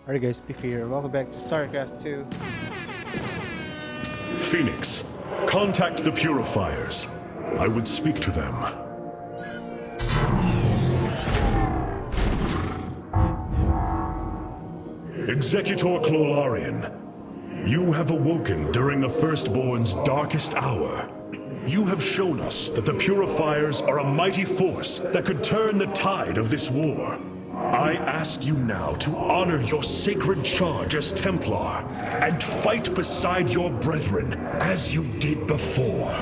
Alright guys, Spiffy here. Welcome back to Starcraft II. Phoenix, contact the Purifiers. I would speak to them. Executor Clolarian, you have awoken during the Firstborn's darkest hour. You have shown us that the Purifiers are a mighty force that could turn the tide of this war. I ask you now to honor your sacred charge as Templar and fight beside your brethren as you did before.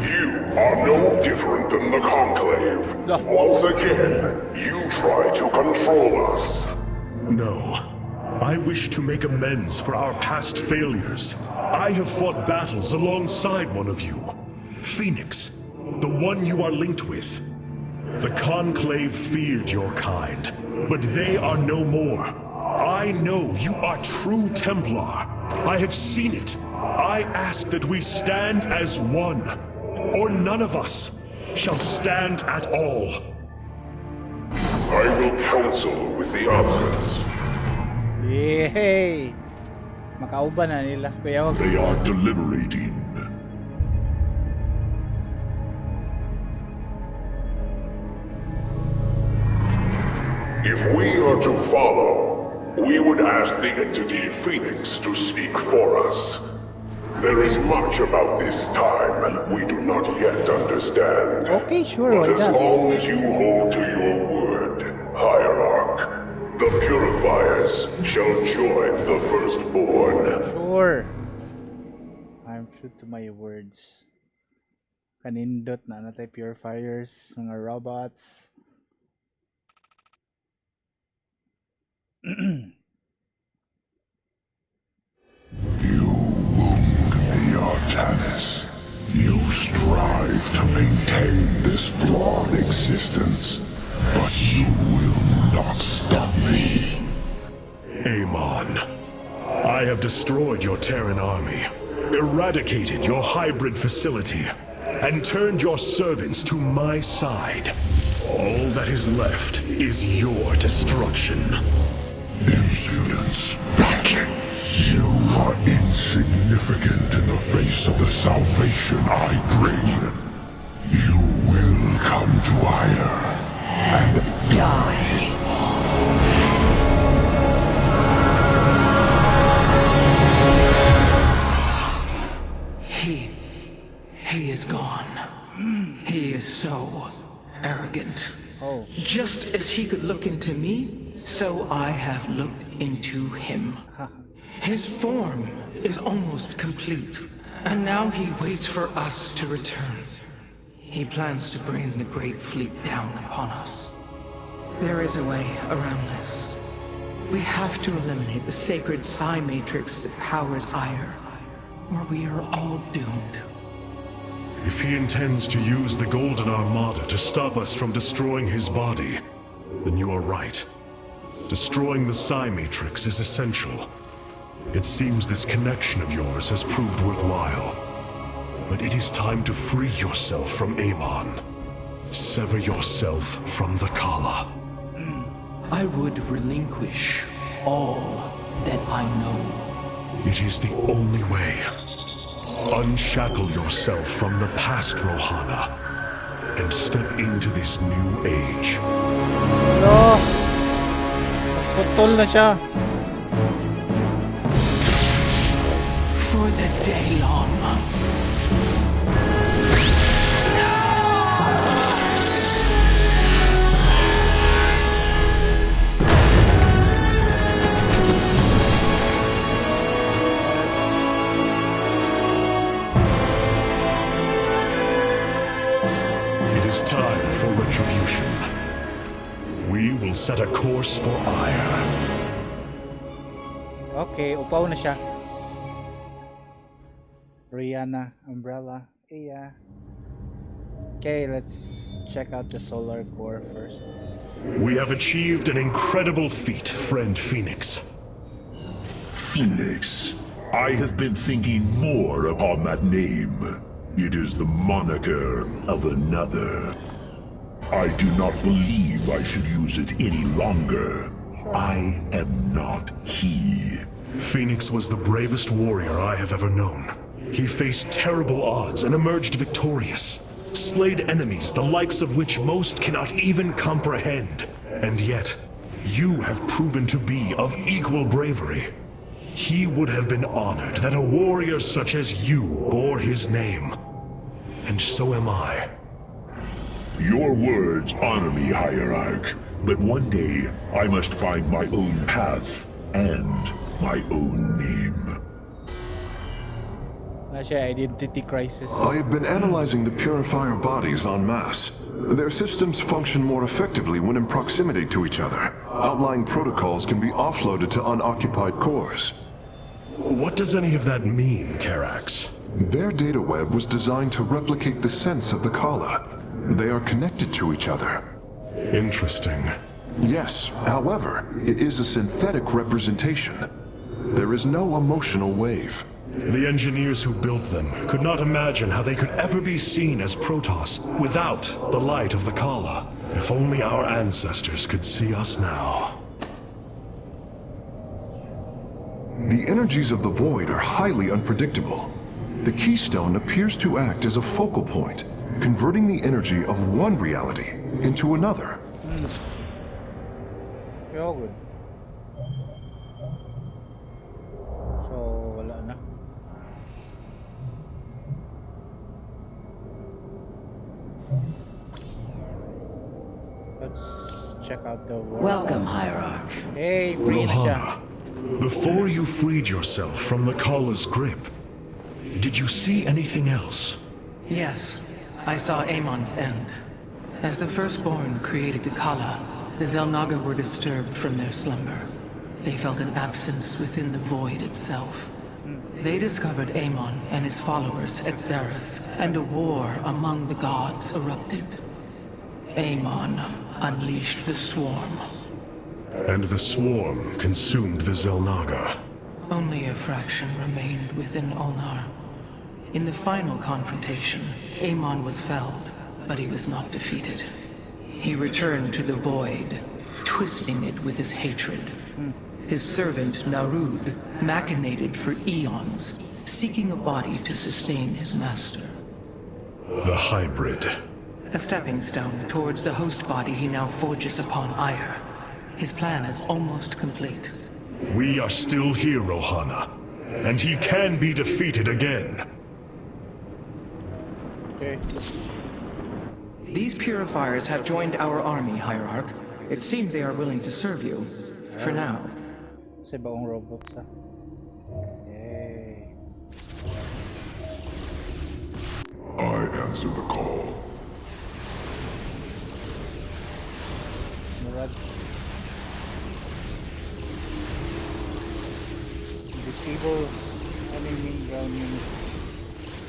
You are no different than the Conclave. No. Once again, you try to control us. No. I wish to make amends for our past failures. I have fought battles alongside one of you. Phoenix, the one you are linked with. The Conclave feared your kind, but they are no more. I know you are true Templar. I have seen it. I ask that we stand as one, or none of us shall stand at all. I will counsel with the others. Yay! Makauban na nila. Kuya, wag. They are deliberating. If we are to follow, we would ask the entity Phoenix to speak for us. There is much about this time we do not yet understand. Okay, sure, But why as not? long as you hold to your word, hierarch, the Purifiers shall join the Firstborn. Sure. I'm true to my words. Kanindot na natay Purifiers, mga robots. You wound me, Artanis. You strive to maintain this flawed existence, but you will not stop me. Amon, I have destroyed your Terran army, eradicated your hybrid facility, and turned your servants to my side. All that is left is your destruction. Impudence back. You are insignificant in the face of the salvation I bring. You will come to Ire and die. He is gone. He is so arrogant. Oh. Just as he could look into me, so I have looked into him. His form is almost complete, and now he waits for us to return. He plans to bring the Great Fleet down upon us. There is a way around this. We have to eliminate the sacred psi matrix that powers Ire, or we are all doomed. If he intends to use the Golden Armada to stop us from destroying his body, then you are right. Destroying the psi matrix is essential. It seems this connection of yours has proved worthwhile. But it is time to free yourself from Amon. Sever yourself from the Khala. I would relinquish all that I know. It is the only way. Unshackle yourself from the past, Rohana, and step into this new age. No! Putol na siya. For the day long. It is time for retribution. We will set a course for Ire. Okay, upaw na siya. Rihanna, Umbrella, Iya. Okay, let's check out the solar core first. We have achieved an incredible feat, friend Phoenix. Phoenix. I have been thinking more upon that name. It is the moniker of another. I do not believe I should use it any longer. I am not he. Phoenix was the bravest warrior I have ever known. He faced terrible odds and emerged victorious. Slayed enemies the likes of which most cannot even comprehend. And yet, you have proven to be of equal bravery. He would have been honored that a warrior such as you bore his name. And so am I. Your words honor me, Hierarch. But one day, I must find my own path and my own name. Identity crisis. I have been analyzing the purifier bodies en masse. Their systems function more effectively when in proximity to each other. Outlying protocols can be offloaded to unoccupied cores. What does any of that mean, Karax? Their data web was designed to replicate the sense of the Khala. They are connected to each other. Interesting. Yes, however, it is a synthetic representation. There is no emotional wave. The engineers who built them could not imagine how they could ever be seen as Protoss without the light of the Khala. If only our ancestors could see us now. The energies of the void are highly unpredictable. The keystone appears to act as a focal point, converting the energy of one reality into another. Yo, good. So, wala na. Let's check out the world. Welcome, Hierarch. Hey, free na siya. Rohana, before you freed yourself from the Khala's grip, did you see anything else? Yes, I saw Amon's end. As the Firstborn created the Khala, the Xel'Naga were disturbed from their slumber. They felt an absence within the void itself. They discovered Amon and his followers at Xeris, and a war among the gods erupted. Amon unleashed the Swarm. And the swarm consumed the Xel'Naga. Only a fraction remained within Ulnar. In the final confrontation, Amon was felled, but he was not defeated. He returned to the void, twisting it with his hatred. His servant, Narud, machinated for eons, seeking a body to sustain his master. The hybrid. A stepping stone towards the host body he now forges upon Ire. His plan is almost complete. We are still here, Rohana. And he can be defeated again. Okay. These purifiers have joined our army, Hierarch. It seems they are willing to serve you. For now. Sa baong robots, ha. Yay. I answer the call. Murad. Disable enemy ground unit.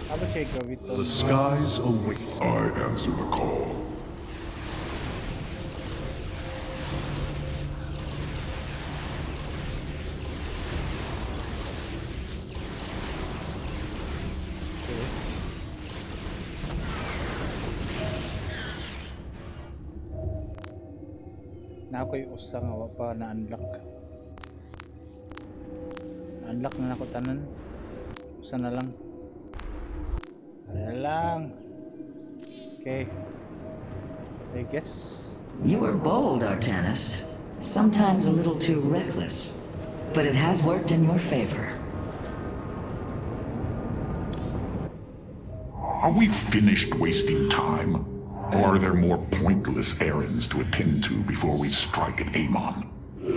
Apa siya gawin to? The skies await. I answer the call. Na ako'y usa nga wa pa na-unlock. Na-unlock na ako tanan. Usa na lang. Ano lang. Okay. I guess. You were bold, Artanis. Sometimes a little too reckless. But it has worked in your favor. Are we finished wasting time? Or are there more pointless errands to attend to before we strike at Amon?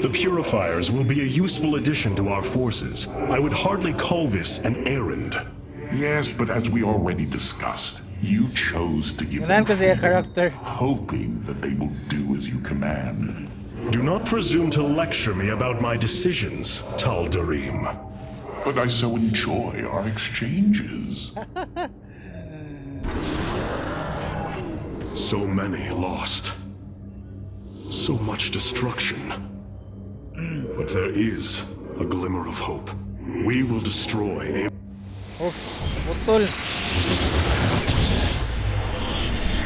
The Purifiers will be a useful addition to our forces. I would hardly call this an errand. Yes, but as we already discussed, you chose to give Kailangan them kasi yung freedom, character. hoping that they will do as you command. Do not presume to lecture me about my decisions, Tal'Darim. But I so enjoy our exchanges. So many lost. So much destruction. But there is a glimmer of hope. We will destroy a... Oh, putol.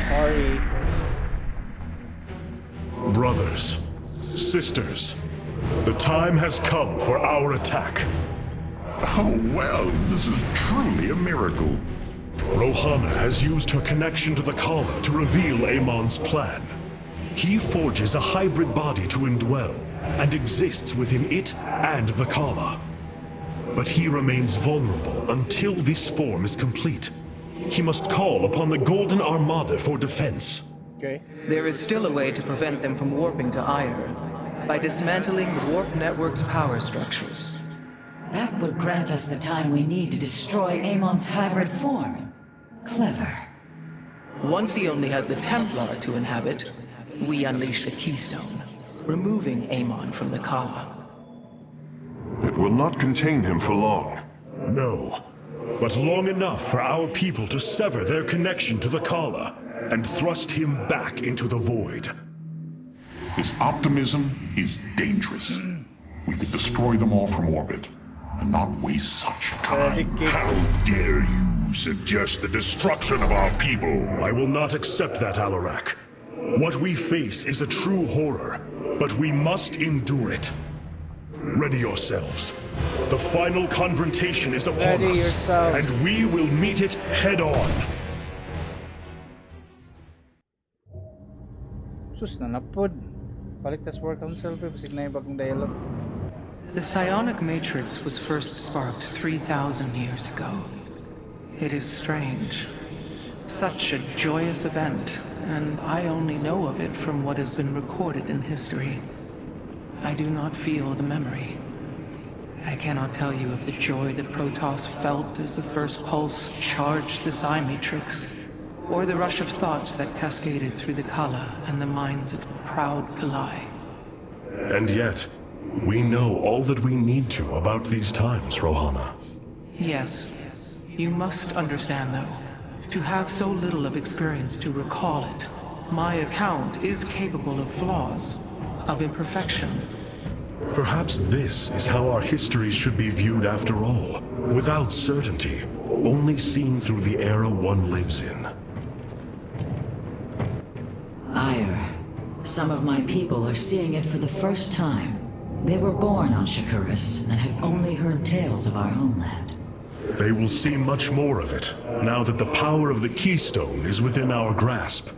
Sorry. Brothers, sisters, The time has come for our attack. Oh, well, this is truly a miracle. Rohana has used her connection to the Khala to reveal Amon's plan. He forges a hybrid body to indwell, and exists within it and the Khala. But he remains vulnerable until this form is complete. He must call upon the Golden Armada for defense. Okay. There is still a way to prevent them from warping to Ire, by dismantling the warp network's power structures. That would grant us the time we need to destroy Amon's hybrid form. Clever. Once he only has the Templar to inhabit, we unleash the Keystone, removing Amon from the Khala. It will not contain him for long. No, but long enough for our people to sever their connection to the Khala and thrust him back into the void. This optimism is dangerous. We could destroy them all from orbit, and not waste such time. How dare you suggest the destruction of our people? I will not accept that, Alarak. What we face is a true horror, but we must endure it. Ready yourselves. The final confrontation is upon Ready us, yourselves. and we will meet it head on. Sus na napod. Paliktas War Council pa pasig na yung bagong dialogue. The psionic matrix was first sparked 3,000 years ago. It is strange. Such a joyous event, and I only know of it from what has been recorded in history. I do not feel the memory. I cannot tell you of the joy that Protoss felt as the first pulse charged the psi matrix, or the rush of thoughts that cascaded through the Khala and the minds of the proud Khalai. And yet, we know all that we need to about these times, Rohana. Yes, you must understand though, to have so little of experience to recall it, my account is capable of flaws, of imperfection. Perhaps this is how our histories should be viewed after all, without certainty, only seen through the era one lives in. Ire. Some of my people are seeing it for the first time. They were born on Shakuras and have only heard tales of our homeland. They will see much more of it, now that the power of the Keystone is within our grasp.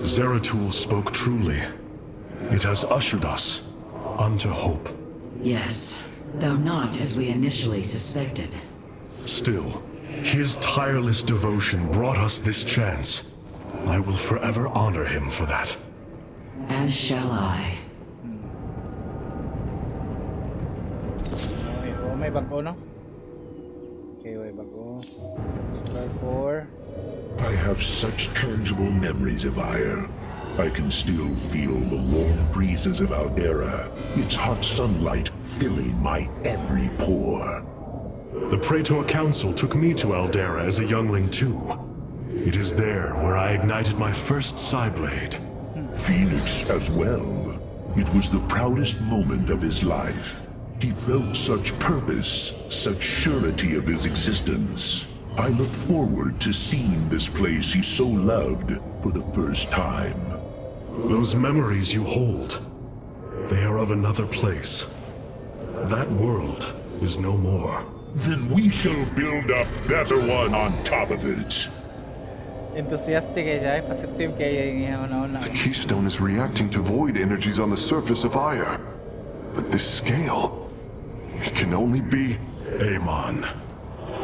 Zeratul spoke truly. It has ushered us unto hope. Yes, though not as we initially suspected. Still, his tireless devotion brought us this chance. I will forever honor him for that. As shall I. May bago, no? Okay, may bago. Star 4. I have such tangible memories of Ire. I can still feel the warm breezes of Aldera, its hot sunlight filling my every pore. The Praetor Council took me to Aldera as a youngling too. It is there where I ignited my first Psyblade. Phoenix as well. It was the proudest moment of his life. He felt such purpose, such surety of his existence. I look forward to seeing this place he so loved for the first time. Those memories you hold, they are of another place. That world is no more. Then we shall build a better one on top of it. Enthusiastic kayo siya, positive kayo yung una-una. The Keystone is reacting to void energies on the surface of Ire. But this scale, it can only be... Amon.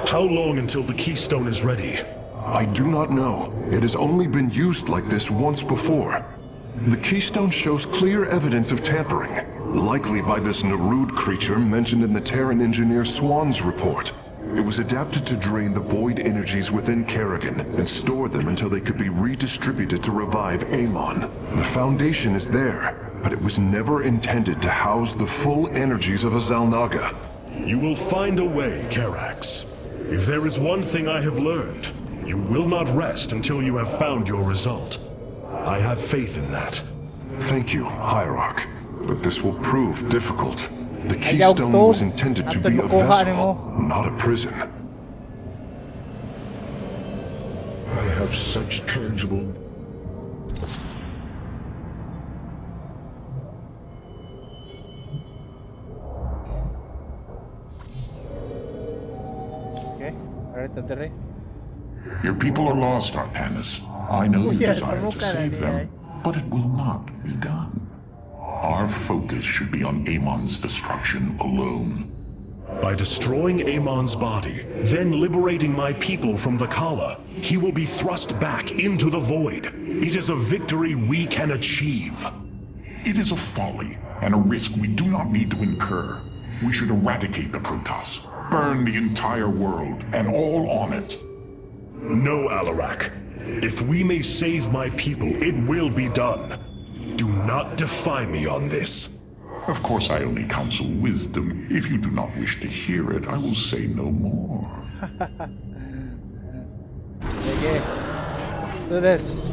How long until the Keystone is ready? I do not know. It has only been used like this once before. The Keystone shows clear evidence of tampering, likely by this Narud creature mentioned in the Terran engineer Swan's report. It was adapted to drain the void energies within Kerrigan and store them until they could be redistributed to revive Amon. The foundation is there, but it was never intended to house the full energies of a Zalnaga. You will find a way, Karax. If there is one thing I have learned, you will not rest until you have found your result. I have faith in that. Thank you, Hierarch. But this will prove difficult. The Ayaw Keystone to. was intended to be a Nakukuha vessel, mo. not a prison. I have such tangible... Alright, dire. Your people are lost, Artanis. I know you yes, desire to save them, but it will not be done. Our focus should be on Amon's destruction alone. By destroying Amon's body, then liberating my people from the Khala, he will be thrust back into the void. It is a victory we can achieve. It is a folly and a risk we do not need to incur. We should eradicate the Protoss, burn the entire world and all on it. No, Alarak. If we may save my people, it will be done. Do not defy me on this. Of course, I only counsel wisdom. If you do not wish to hear it, I will say no more. Okay. Let's do this.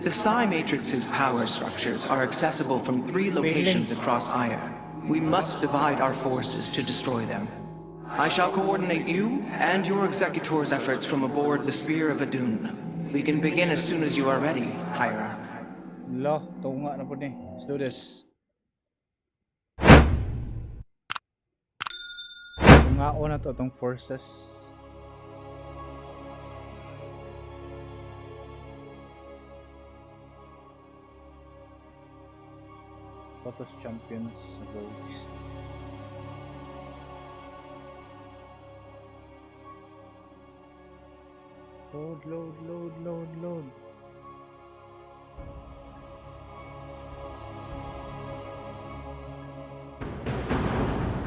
The Psi Matrix's power structures are accessible from 3 locations across Aya. We must divide our forces to destroy them. I shall coordinate you and your executor's efforts from aboard the Spear of Adun. We can begin as soon as you are ready, Hierarch. Lo, tunga na po ni. Let's do this. Tunga ko na to itong forces. Protoss champions rogues. Load.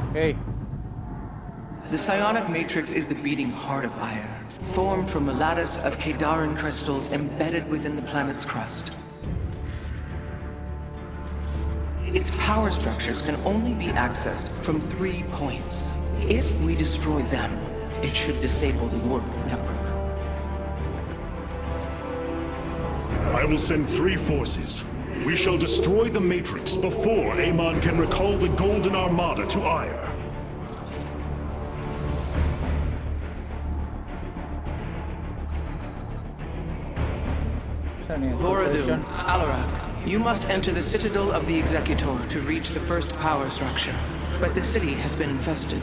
Okay. The psionic matrix is the beating heart of Aya, formed from a lattice of Kadaran crystals embedded within the planet's crust. Its power structures can only be accessed from 3 points. If we destroy them, it should disable the warp network. I will send 3 forces. We shall destroy the Matrix before Amon can recall the Golden Armada to Ire. Nerazim, Alarak, you must enter the Citadel of the Executor to reach the first power structure. But the city has been infested.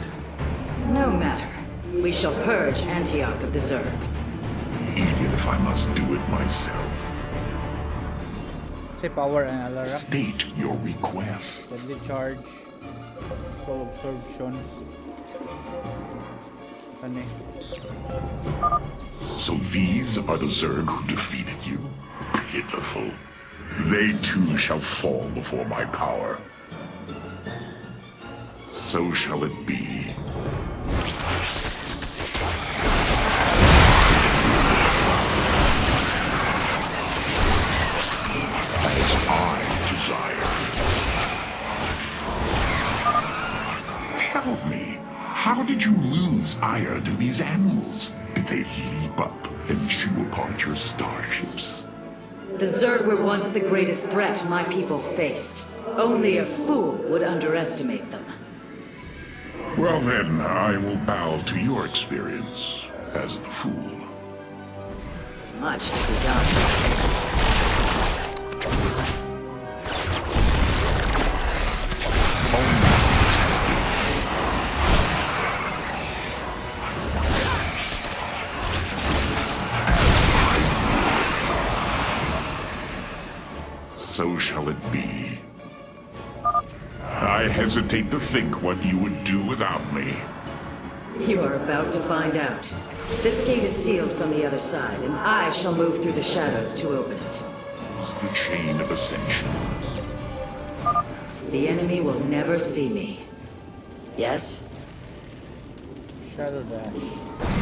No matter. We shall purge Antioch of the Zerg. Even if I must do it myself. Say power and Alarak. State your request. Deadly charge. Soul absorption. Ano eh? So these are the Zerg who defeated you? Pitiful. They too shall fall before my power. So shall it be. As I desire. Tell me, how did you lose ire to these animals? Did they leap up and chew apart your starships? The Zerg were once the greatest threat my people faced. Only a fool would underestimate them. Well then, I will bow to your experience as the fool. There's much to be done. So shall it be. I hesitate to think what you would do without me. You are about to find out. This gate is sealed from the other side, and I shall move through the shadows to open it. It's the chain of ascension. The enemy will never see me. Yes? Shadow dash.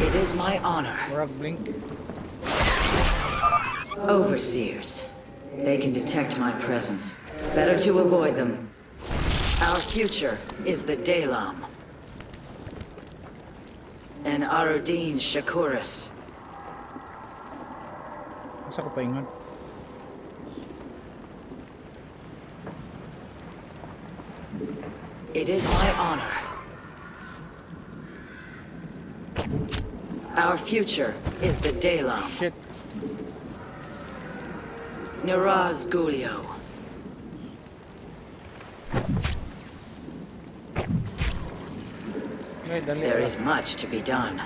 It is my honor. Rock blink. Overseers. They can detect my presence. Better to avoid them. Our future is the Dalam. And Arudin Shakuris. Masa ko paingon? It is my honor. Our future is the Dalam. Shit. Neraz Gulio. Okay, dali. There is much to be done.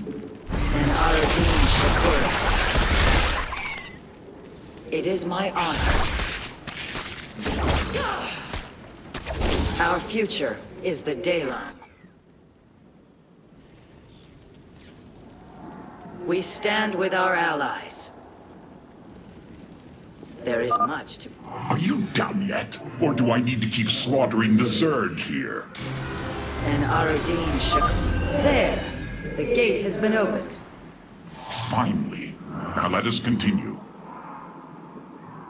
And Aradin Shakuris. It is my honor. Our future is the daylight. We stand with our allies. There is much to... Are you done yet? Or do I need to keep slaughtering the Zerg here? And Aradin Shakuris. There! The gate has been opened. Finally. Now let us continue.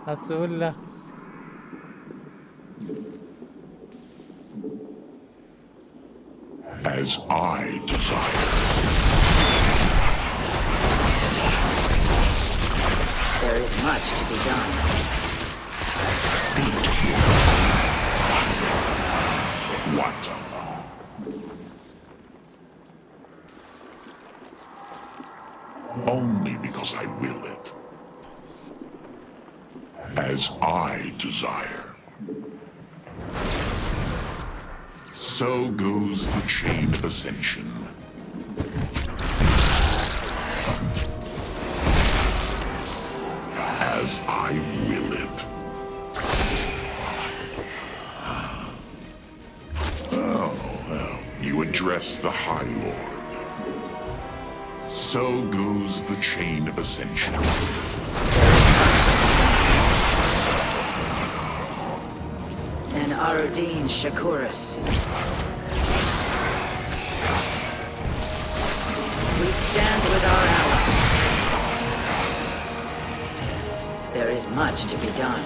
Azul. As I desire. There is much to be done. Speak to me. What? Only because I will it. As I desire. So goes the chain of ascension. As I will it. Oh, well, you address the High Lord. So goes the chain of ascension. And Aradin Shakuris. We stand with our allies. There is much to be done.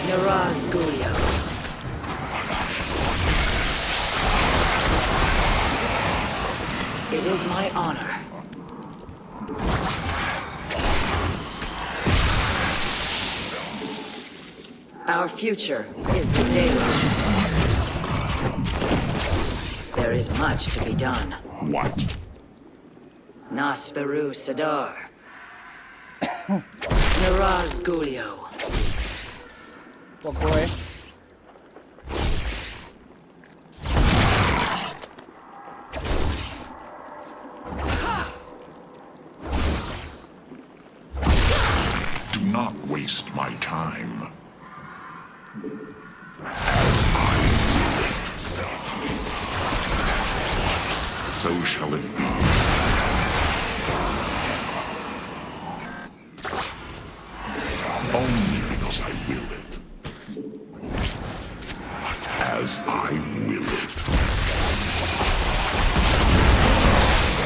Nerazim. It is my honor. Our future is the daylight. There is much to be done. What? Nasperu Sadar. Nerazim. Wag ko eh. Do not waste my time. As I will it. So shall it be. Only because I will it. As I will it.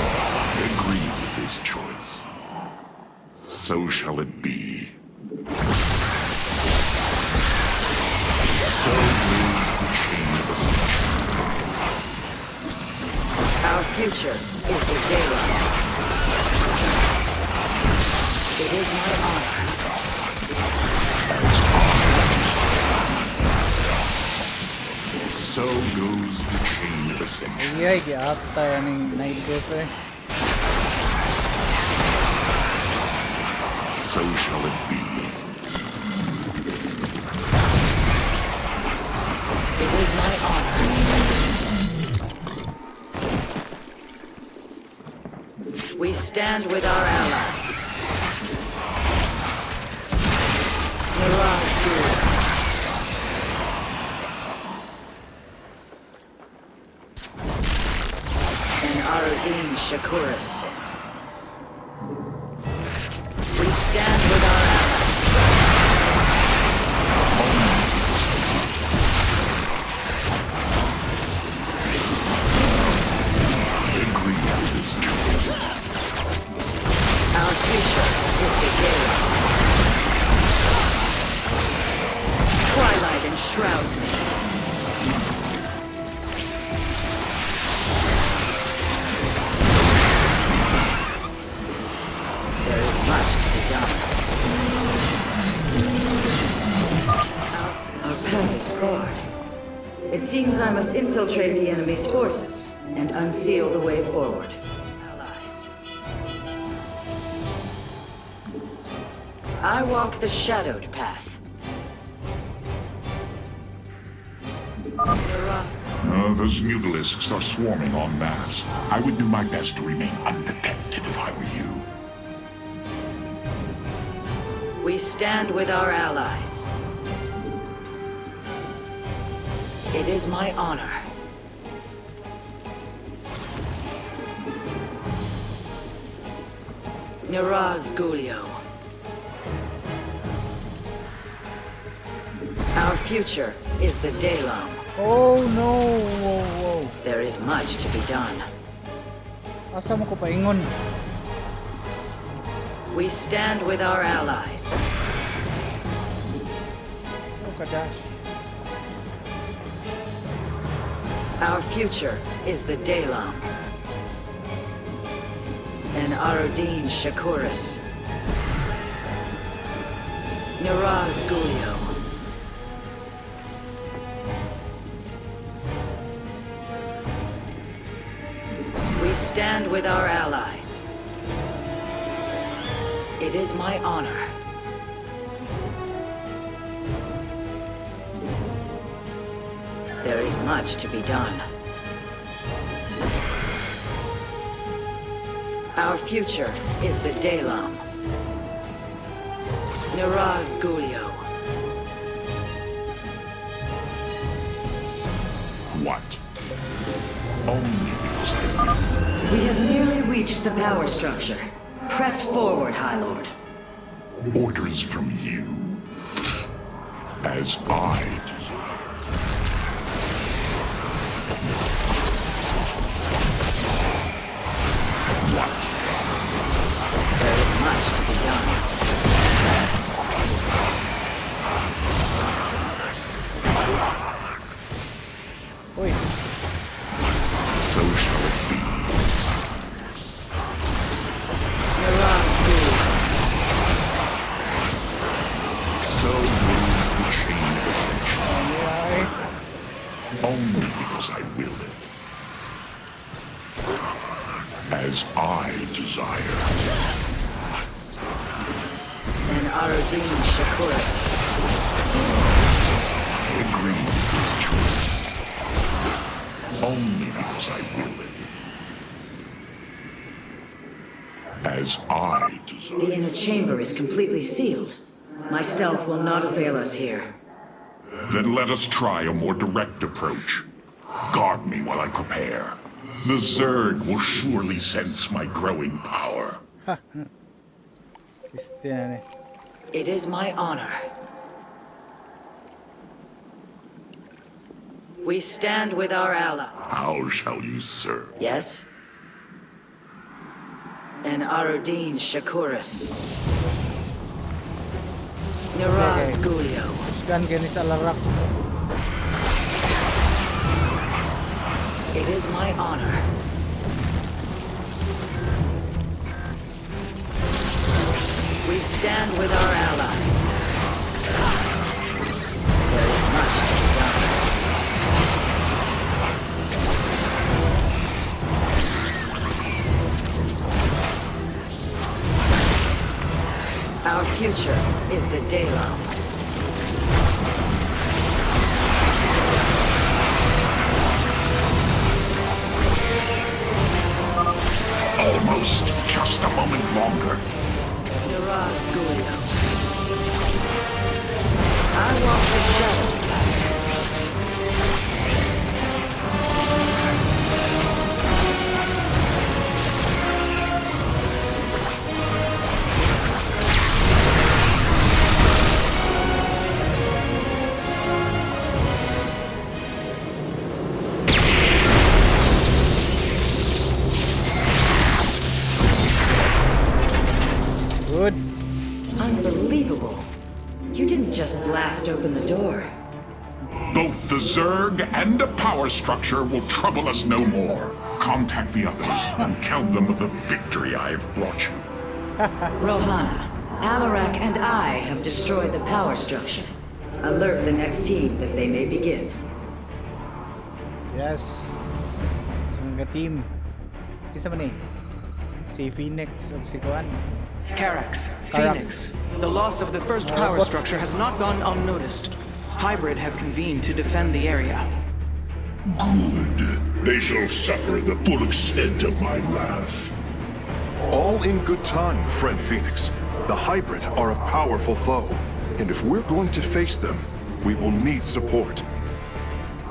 I agree with his choice. So shall it be. So goes the chain of ascension. Our future is the daylight. It is my honor. So goes the chain of ascension. Ay, giapta yan yung night ghost eh. So shall it be. It is my honor. We stand with our allies. Nerazim. And Aradin Shakuris. We stand with our allies. I agree with his choice. Our future is the daylight. Twilight enshrouds me. There is much to be done. Our path is barred. It seems I must infiltrate the enemy's forces and unseal the way forward. Allies. I walk the shadowed path. Those mutalisks are swarming en masse. I would do my best to remain undetected if I were you. We stand with our allies. It is my honor. Nerazim. Our future is the Daylum. Oh no! Whoa, whoa. There is much to be done. Asa mo ko paingon? We stand with our allies. Oh, kadash. Our future is the Daylum. And Artanis Shakuris. Nerazim. We stand with our allies. It is my honor. There is much to be done. Our future is the Daylum. Nerazim. What? Only because I We have nearly reached the power structure. Press forward, High Lord. orders from you. As I desire. What? There is much to be done. Uy, So shall it be. Nerazim. So moves the chain of ascension. ay. Only because I will it. As I desire. And Artanis Shakuris. I agree with this choice. Only because I will it. As I The desire. inner chamber is completely sealed. My stealth will not avail us here. Then let us try a more direct approach. Guard me while I prepare. The Zerg will surely sense my growing power. Christian. It is my honor. We stand with our ally. How shall you serve? Yes? And Artanis Shakuris. Nerazim. Kusgan gani sa larak. It is my honor. We stand with our allies. There is much to be done. Our future is the Daylum. Almost. Just a moment longer. Nerazim. I walk the shadow. Good. Unbelievable. You didn't just blast open the door. Both the Zerg and a power structure will trouble us no more. Contact the others and tell them of the victory I have brought you. Rohana, Alarak and I have destroyed the power structure. Alert the next team that they may begin. Yes. So mga team. Isa man eh. Si Phoenix o si Kuan. Carax, Phoenix. The loss of the first power structure has not gone unnoticed. Hybrid have convened to defend the area. Good. They shall suffer the full extent of my wrath. All in good time, friend Phoenix. The Hybrid are a powerful foe, and if we're going to face them, we will need support.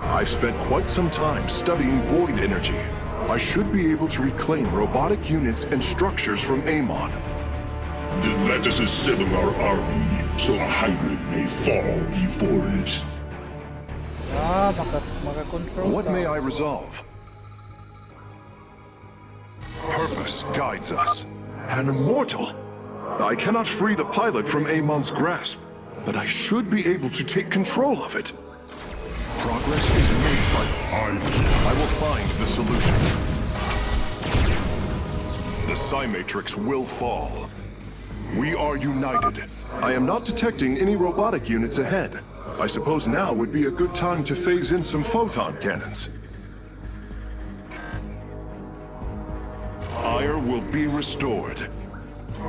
I've spent quite some time studying void energy. I should be able to reclaim robotic units and structures from Amon. Then let us assemble our army, so a hybrid may fall before it. Maka-control What may I resolve? Purpose guides us. An immortal! I cannot free the pilot from Amon's grasp, but I should be able to take control of it. Progress is made by... I will find the solution. The Psi-Matrix will fall. We are united. I am not detecting any robotic units ahead. I suppose now would be a good time to phase in some photon cannons. Ire will be restored.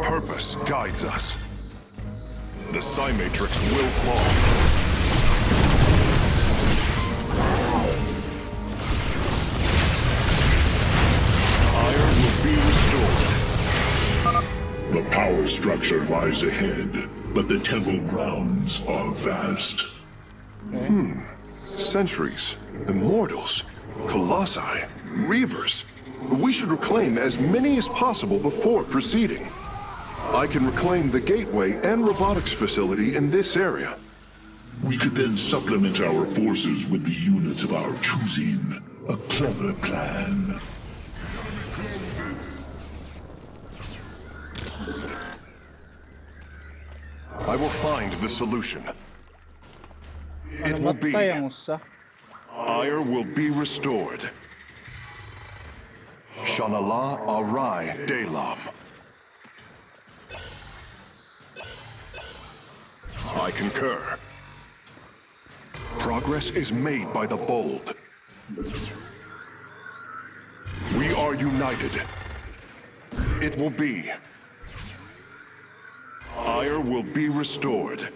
Purpose guides us. The Psi-Matrix will fall. Ire will be restored. The power structure lies ahead, but the temple grounds are vast. Sentries, Immortals, Colossi, Reavers. We should reclaim as many as possible before proceeding. I can reclaim the gateway and robotics facility in this area. We could then supplement our forces with the units of our choosing. A clever plan. I will find the solution. It will be. Namatay ang usa. Ire will be restored. Shanala Arai Delam. I concur. Progress is made by the bold. We are united. It will be. Ire will be restored.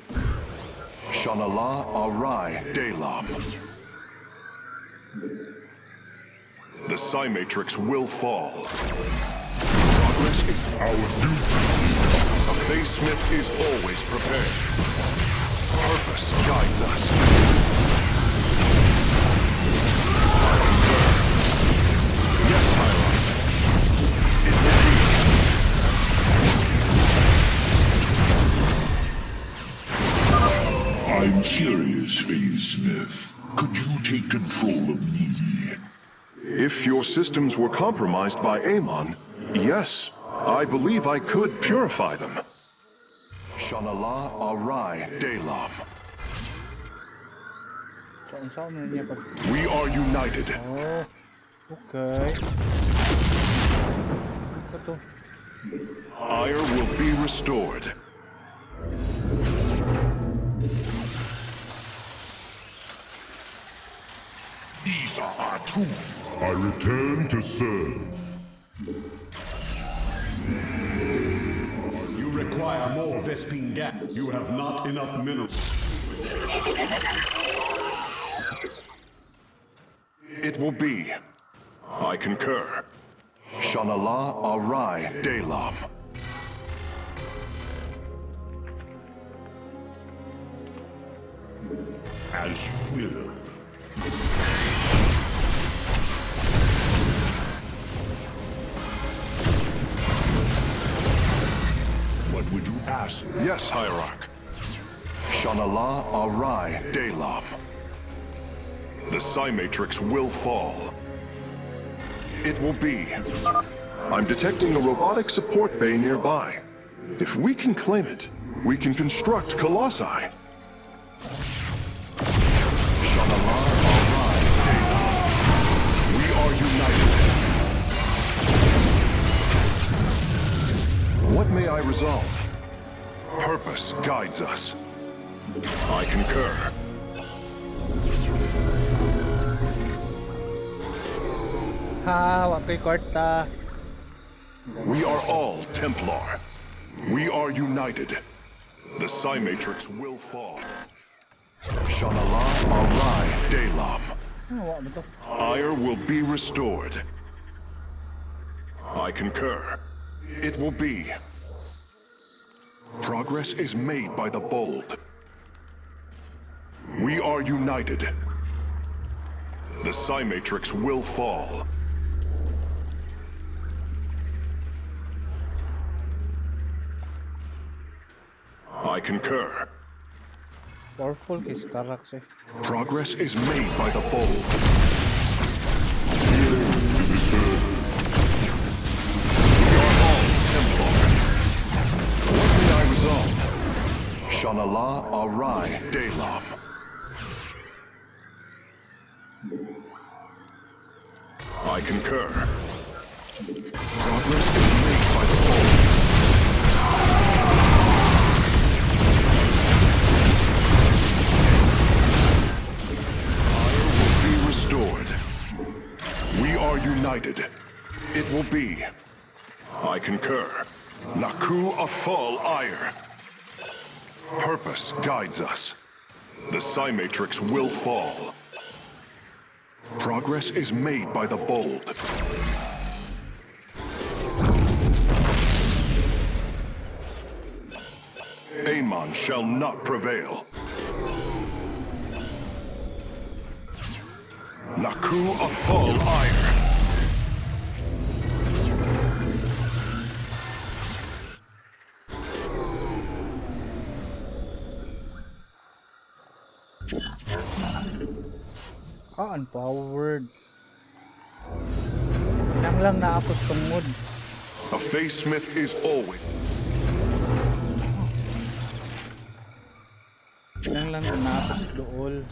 Shanala Arai Delam. The Psi-Matrix will fall. Progress is our duty. A Phase-Smith is always prepared. Purpose guides us. Yes, hierarch. It will be. I'm curious, Phase-Smith. Could you take control of me? If your systems were compromised by Amon, yes, I believe I could purify them. Shanala Arai Delam. We are united. Oh, okay. Ito. Ire will be restored. These are our tools. I return to serve. You require more Vespine gas. You have not enough minerals. It will be. I concur. Shanala Arai Delam. As you will. What would you ask? Yes, hierarch. Shanala Arai Delam. The Psi-Matrix will fall. It will be. I'm detecting a robotic support bay nearby. If we can claim it, we can construct Colossi. Shanala Arai Delam. We are united. What may I resolve? Purpose guides us. I concur. Ha, wag kay kwarta. We are all Templar. We are united. The Psi Matrix will fall. Shanala Arai Delam. Ano mo to? Ire will be restored. I concur. It will be. Progress is made by the bold. We are united. The Psi Matrix will fall. I concur. Powerful kay Starcraft eh. Progress is made by the bold. We are all Templar. What may I resolve? Shanala Arai Delam. I concur. Progress is made by the bold. We are united. It will be. I concur. Naku Afal Ire. Purpose guides us. The Psi Matrix will fall. Progress is made by the bold. Amon shall not prevail. Naku Afal Ire. Unpowered. Nang lang naapos tong mood. A face smith is always. Nang lang naapos dool.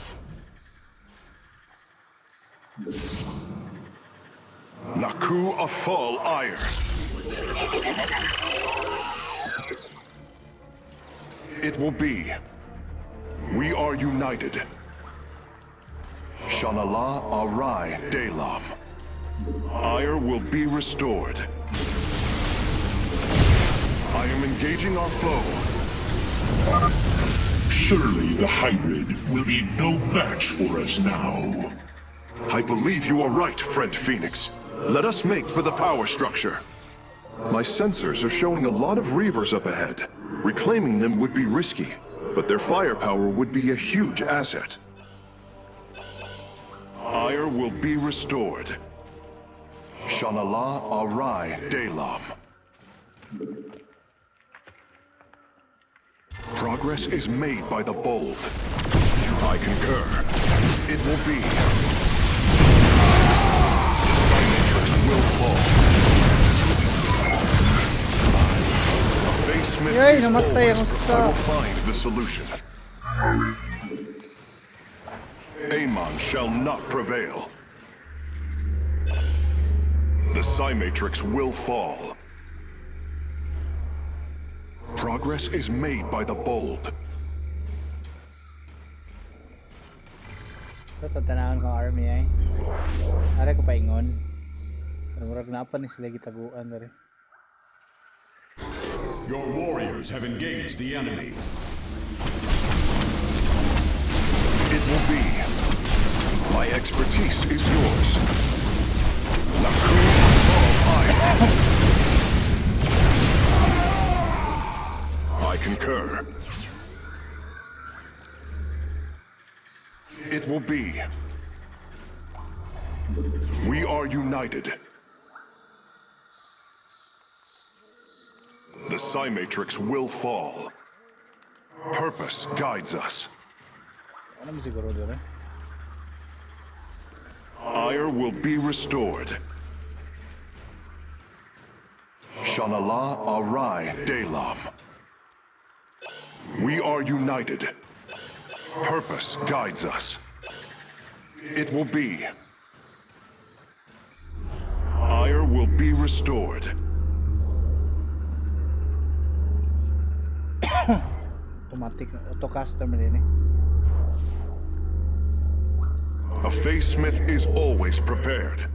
Naku Afal Ire. It will be. We are united. Shanala Arai Delam. Ire will be restored. I am engaging our foe. Surely the hybrid will be no match for us now. I believe you are right, friend Phoenix. Let us make for the power structure. My sensors are showing a lot of Reavers up ahead. Reclaiming them would be risky, but their firepower would be a huge asset. Ire will be restored. Shanala Arai Delam. Progress is made by the bold. I concur. It will be. The Matrix will fall. A basement Yay, is namatay always ako I sa... will find the solution. Amon shall not prevail. The Psi Matrix will fall. Progress is made by the bold. Ito tatanahan kong army ay. Ari ko paingon. Murag na pa ni sila gitaguan na rin. Your warriors have engaged the enemy. It will be. My expertise is yours. Naku Afal Ire. I concur. It will be. We are united. The Psi Matrix will fall. Purpose guides us. Ano mo siguro doon eh? Ire will be restored. Shanala Arai Delam. We are united. Purpose guides us. It will be. Ire will be restored. Automatic, auto-custom rin eh. A face smith is always prepared.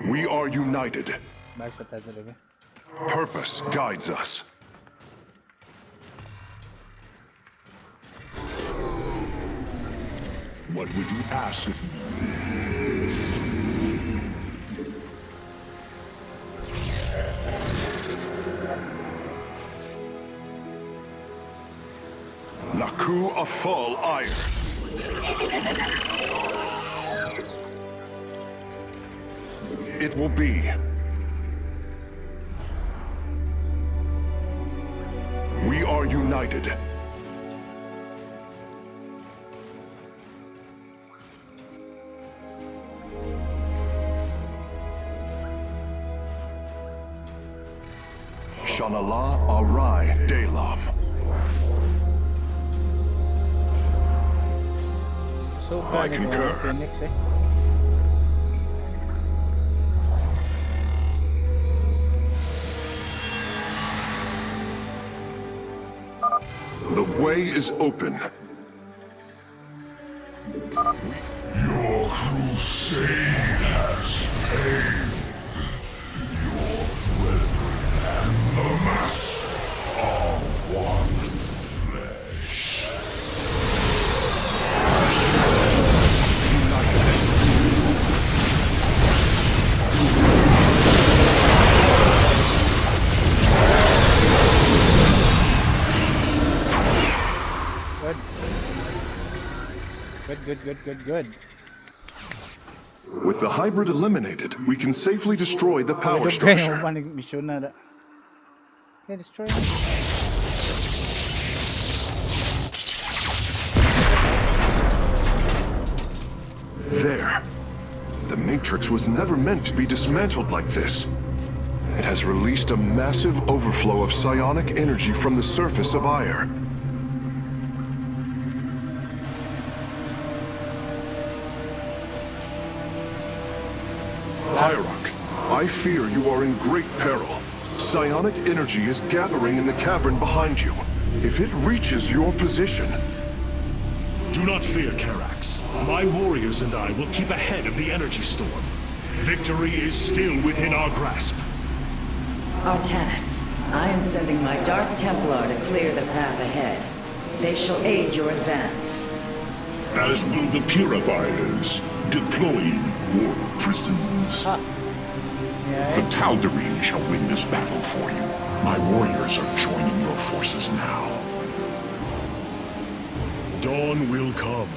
We are united. Basta tayo talaga. Purpose guides us. What would you ask of me? Naku Afal Ire. It will be. We are united. Shanala Arai Delam. So I bad concur. Phoenix, eh? The way is open. Your crusade has failed. Your brethren and the Master are one flesh. Good. With the hybrid eliminated, we can safely destroy the power Okay, structure. mission na. Okay, destroy. There. The Matrix was never meant to be dismantled like this. It has released a massive overflow of psionic energy from the surface of Ire. Hierarch, I fear you are in great peril. Psionic energy is gathering in the cavern behind you. If it reaches your position... Do not fear, Karax. My warriors and I will keep ahead of the energy storm. Victory is still within our grasp. Artanis, I am sending my Dark Templar to clear the path ahead. They shall aid your advance. As will the Purifiers, deploying war prisons. Yeah. The Tal'Darim shall win this battle for you. My warriors are joining your forces now. Dawn will come.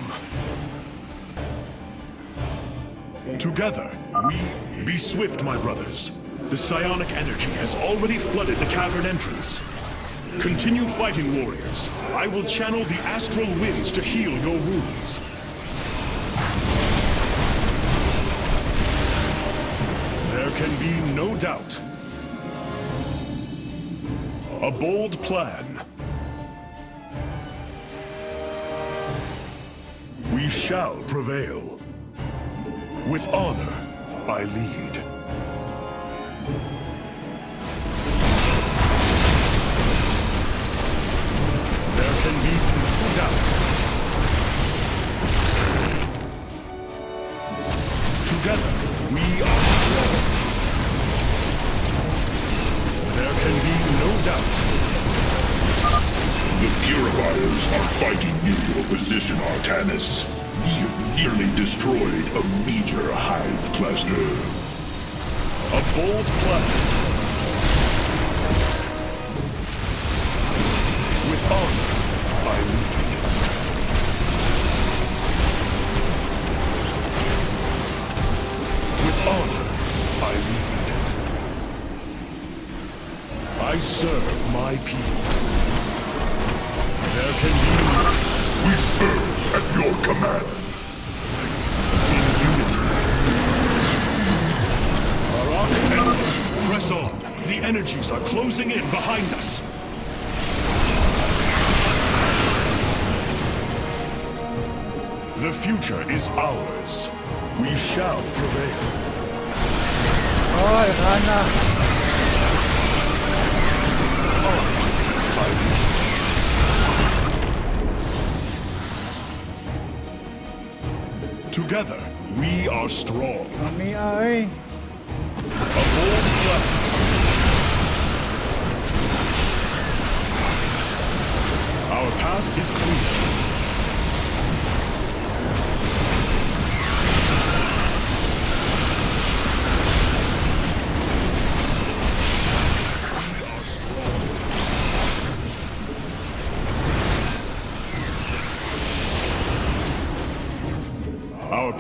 Together, we... Be swift, my brothers. The psionic energy has already flooded the cavern entrance. Continue fighting, warriors. I will channel the astral winds to heal your wounds. There can be no doubt. A bold plan. We shall prevail. With honor, I lead. There can be no doubt. Together, we are strong. There can be no doubt. The Purifiers are fighting near your position, Artanis. We have nearly destroyed a meteor hive cluster. A bold plan. With honor, I lead. With honor, I lead. I serve my people. There can be We serve at your command. in unity. Arach, press on. The energies are closing in behind us. The future is ours. We shall prevail. Oy, Rana. Together, we are strong. Mami, ay. A bold plan. Our path is clear.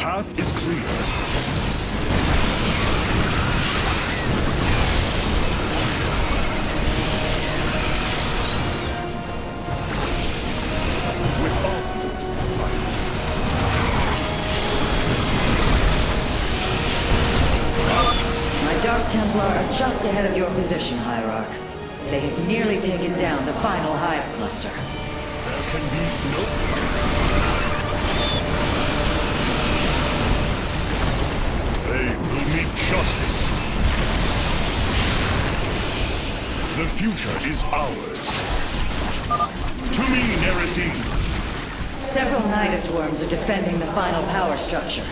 path is clear. With honor. My Dark Templar are just ahead of your position, Hierarch. They have nearly taken down the final hive cluster. There can be no... They will meet justice. The future is ours. To me, Nerazim. Several Nidus worms are defending the final power structure.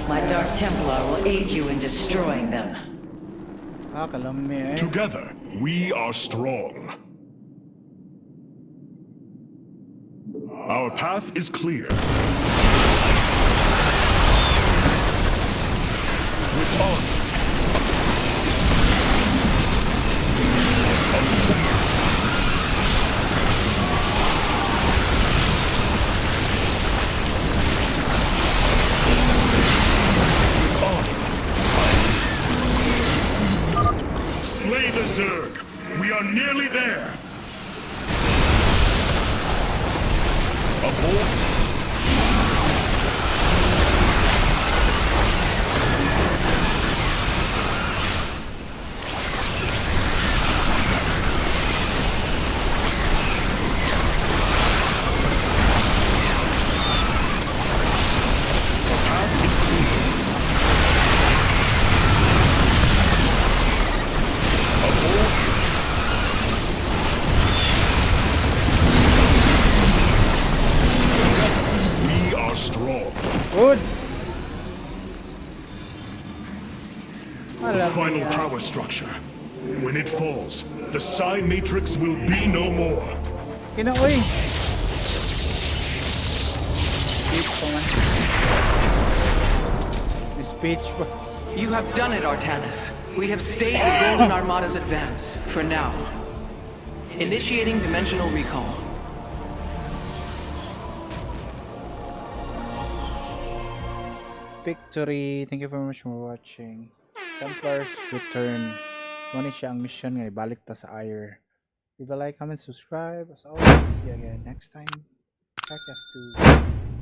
My Dark Templar will aid you in destroying them. Together, we are strong. Our path is clear. With honor. Slay the Zerg! We are nearly there! Abort! The path is clear. Abort! We are strong. Good. The final power structure. When it falls, the Psi Matrix will be no more. Kinaoy. Speech pa man. May speech pa. You have done it, Artanis. We have stayed the Golden Armada's advance, for now. Initiating dimensional recall. Victory. Thank you very much for watching. Templars return. Muna siya ang mission nga ibalik ta sa Ire. Leave a like, comment, subscribe. As always, see you again next time. Starcraft II.